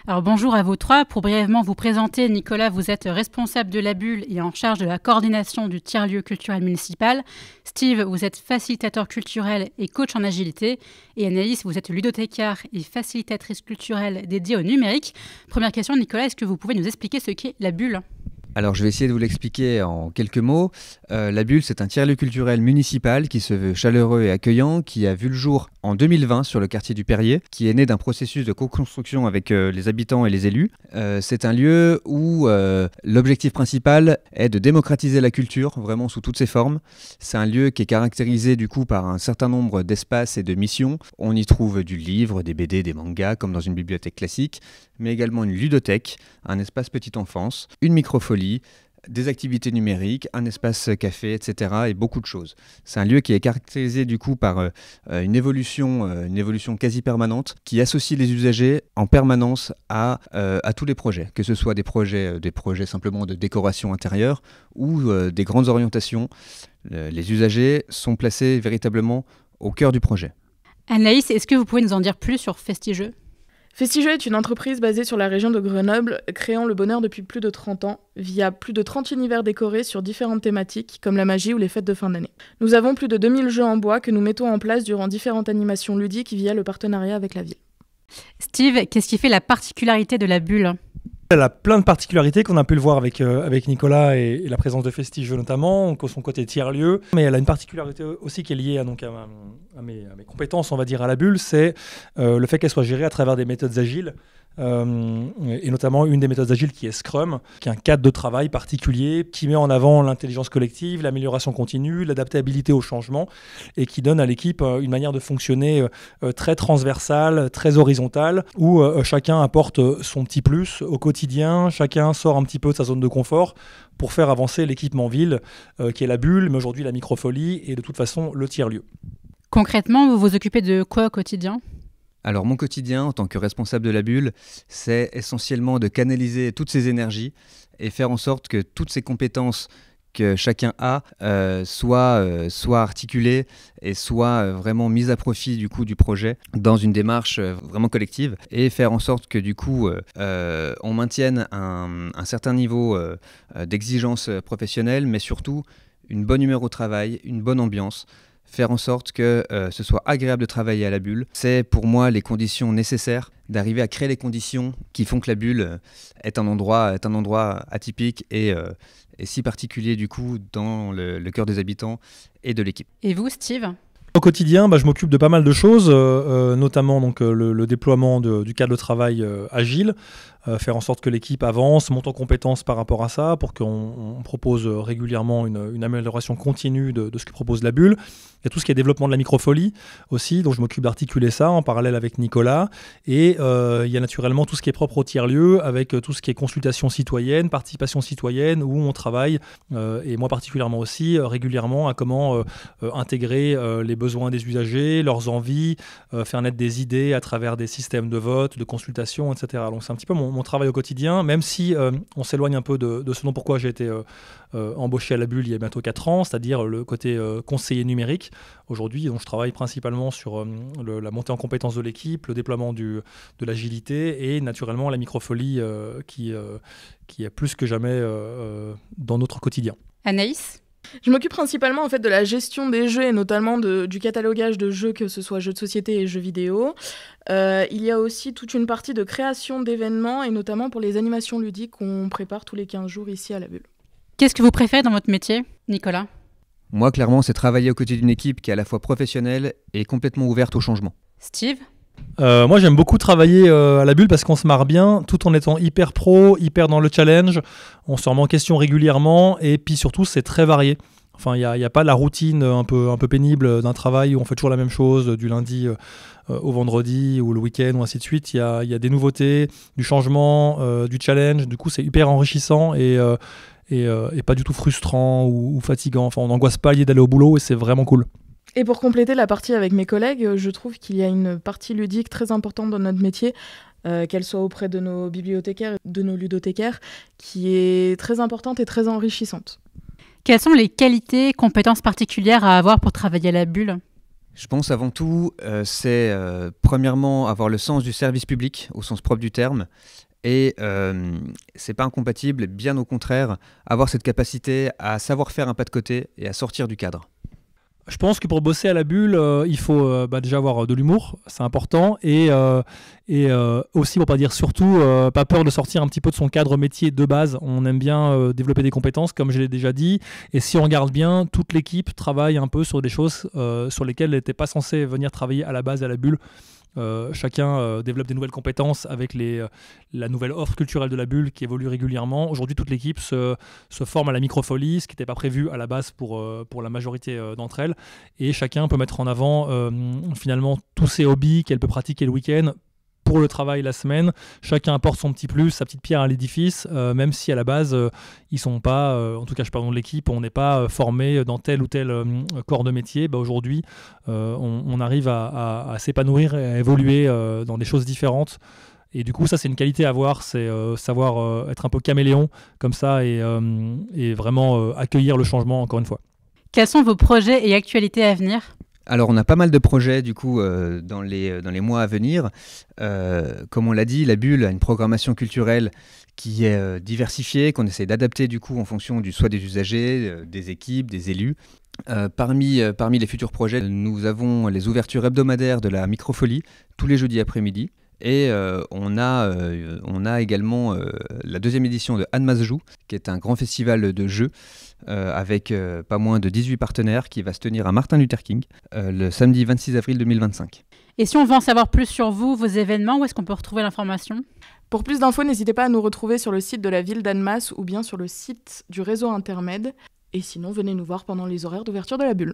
Alors bonjour à vous trois. Pour brièvement vous présenter, Nicolas, vous êtes responsable de la bulle et en charge de la coordination du tiers-lieu culturel municipal. Steve, vous êtes facilitateur culturel et coach en agilité. Et Anaïs, vous êtes ludothécaire et facilitatrice culturelle dédiée au numérique. Première question, Nicolas, est-ce que vous pouvez nous expliquer ce qu'est la bulle ? Alors je vais essayer de vous l'expliquer en quelques mots. La bulle, c'est un tiers-lieu culturel municipal qui se veut chaleureux et accueillant, qui a vu le jour en 2020 sur le quartier du Perrier, qui est né d'un processus de co-construction avec les habitants et les élus. C'est un lieu où l'objectif principal est de démocratiser la culture, vraiment sous toutes ses formes. C'est un lieu qui est caractérisé du coup par un certain nombre d'espaces et de missions. On y trouve du livre, des BD, des mangas, comme dans une bibliothèque classique, mais également une ludothèque, un espace petite enfance, une microfolie, des activités numériques, un espace café, etc. et beaucoup de choses. C'est un lieu qui est caractérisé du coup par une évolution quasi permanente qui associe les usagers en permanence à tous les projets, que ce soit des projets simplement de décoration intérieure ou des grandes orientations. Les usagers sont placés véritablement au cœur du projet. Anaïs, est-ce que vous pouvez nous en dire plus sur Festigeux ? Festigeux est une entreprise basée sur la région de Grenoble, créant le bonheur depuis plus de 30 ans, via plus de 30 univers décorés sur différentes thématiques, comme la magie ou les fêtes de fin d'année. Nous avons plus de 2000 jeux en bois que nous mettons en place durant différentes animations ludiques via le partenariat avec la ville. Steve, qu'est-ce qui fait la particularité de la bulle ? Elle a plein de particularités qu'on a pu le voir avec Nicolas et la présence de Festigeux notamment, son côté tiers-lieu. Mais elle a une particularité aussi qui est liée à mes compétences, on va dire, à la bulle, c'est le fait qu'elle soit gérée à travers des méthodes agiles. Et notamment une des méthodes agiles qui est Scrum, qui est un cadre de travail particulier qui met en avant l'intelligence collective, l'amélioration continue, l'adaptabilité au changement et qui donne à l'équipe une manière de fonctionner très transversale, très horizontale, où chacun apporte son petit plus au quotidien, chacun sort un petit peu de sa zone de confort pour faire avancer l'équipement ville qui est la bulle, mais aujourd'hui la microfolie et de toute façon le tiers-lieu. Concrètement, vous vous occupez de quoi au quotidien ? Alors mon quotidien en tant que responsable de la bulle, c'est essentiellement de canaliser toutes ces énergies et faire en sorte que toutes ces compétences que chacun a soient articulées et soient vraiment mises à profit du coup du projet dans une démarche vraiment collective et faire en sorte que du coup on maintienne un certain niveau d'exigence professionnelle, mais surtout une bonne humeur au travail, une bonne ambiance. Faire en sorte que ce soit agréable de travailler à la bulle. C'est pour moi les conditions nécessaires d'arriver à créer les conditions qui font que la bulle est un endroit atypique et si particulier du coup dans le cœur des habitants et de l'équipe. Et vous, Steve ? Au quotidien, je m'occupe de pas mal de choses, notamment donc, le déploiement du cadre de travail agile, faire en sorte que l'équipe avance, monte en compétences par rapport à ça, pour qu'on propose régulièrement une amélioration continue de ce que propose la bulle. Il y a tout ce qui est développement de la microfolie aussi, donc je m'occupe d'articuler ça en parallèle avec Nicolas. Et il y a naturellement tout ce qui est propre au tiers-lieu, avec tout ce qui est consultation citoyenne, participation citoyenne, où on travaille, et moi particulièrement aussi, régulièrement à comment intégrer les besoins des usagers, leurs envies, faire naître des idées à travers des systèmes de vote, de consultation, etc. Donc c'est un petit peu mon travail au quotidien, même si on s'éloigne un peu de ce dont pourquoi j'ai été embauché à la bulle il y a bientôt 4 ans, c'est-à-dire le côté conseiller numérique. Aujourd'hui, donc, je travaille principalement sur la montée en compétences de l'équipe, le déploiement de l'agilité et naturellement la microfolie qui est plus que jamais dans notre quotidien. Anaïs ? Je m'occupe principalement en fait de la gestion des jeux et notamment du catalogage de jeux, que ce soit jeux de société et jeux vidéo. Il y a aussi toute une partie de création d'événements et notamment pour les animations ludiques qu'on prépare tous les 15 jours ici à la bulle. Qu'est-ce que vous préférez dans votre métier, Nicolas ? Moi, clairement, c'est travailler aux côtés d'une équipe qui est à la fois professionnelle et complètement ouverte au changement. Steve ? Moi j'aime beaucoup travailler à la bulle parce qu'on se marre bien tout en étant hyper pro, hyper dans le challenge, on se remet en question régulièrement et puis surtout c'est très varié. Enfin, il y a pas la routine un peu pénible d'un travail où on fait toujours la même chose du lundi au vendredi ou le week-end ou ainsi de suite. Il y a des nouveautés, du changement, du challenge, du coup c'est hyper enrichissant et pas du tout frustrant ou fatigant. Enfin, on n'angoisse pas à l'idée d'aller au boulot et c'est vraiment cool. Et pour compléter la partie avec mes collègues, je trouve qu'il y a une partie ludique très importante dans notre métier, qu'elle soit auprès de nos bibliothécaires, de nos ludothécaires, qui est très importante et très enrichissante. Quelles sont les qualités, compétences particulières à avoir pour travailler à la bulle ? Je pense avant tout, c'est premièrement avoir le sens du service public, au sens propre du terme, et c'est pas incompatible, bien au contraire, avoir cette capacité à savoir faire un pas de côté et à sortir du cadre. Je pense que pour bosser à la bulle, il faut déjà avoir de l'humour, c'est important, et aussi, pour pas dire surtout, pas peur de sortir un petit peu de son cadre métier de base. On aime bien développer des compétences, comme je l'ai déjà dit, et si on regarde bien, toute l'équipe travaille un peu sur des choses sur lesquelles elle n'était pas censée venir travailler à la base à la bulle. Chacun développe des nouvelles compétences avec la nouvelle offre culturelle de la bulle qui évolue régulièrement. Aujourd'hui, toute l'équipe se forme à la microfolie, ce qui n'était pas prévu à la base pour la majorité d'entre elles. Et chacun peut mettre en avant finalement tous ses hobbies qu'elle peut pratiquer le week-end pour le travail la semaine. Chacun apporte son petit plus, sa petite pierre à l'édifice, même si à la base, ils sont pas, en tout cas je parle de l'équipe, on n'est pas formé dans tel ou tel corps de métier. Aujourd'hui, on arrive à s'épanouir et à évoluer dans des choses différentes. Et du coup, ça, c'est une qualité à avoir, c'est savoir être un peu caméléon comme ça et vraiment accueillir le changement, encore une fois. Quels sont vos projets et actualités à venir ? Alors on a pas mal de projets du coup dans les mois à venir. Comme on l'a dit, la bulle a une programmation culturelle qui est diversifiée, qu'on essaie d'adapter du coup en fonction soit des usagers, des équipes, des élus. Parmi les futurs projets, nous avons les ouvertures hebdomadaires de la microfolie tous les jeudis après-midi. Et on a également la deuxième édition de Annemasse Joue, qui est un grand festival de jeux avec pas moins de 18 partenaires qui va se tenir à Martin Luther King le samedi 26 avril 2025. Et si on veut en savoir plus sur vous, vos événements, où est-ce qu'on peut retrouver l'information ? Pour plus d'infos, n'hésitez pas à nous retrouver sur le site de la ville d'Annemasse ou bien sur le site du réseau Intermed. Et sinon, venez nous voir pendant les horaires d'ouverture de la bulle.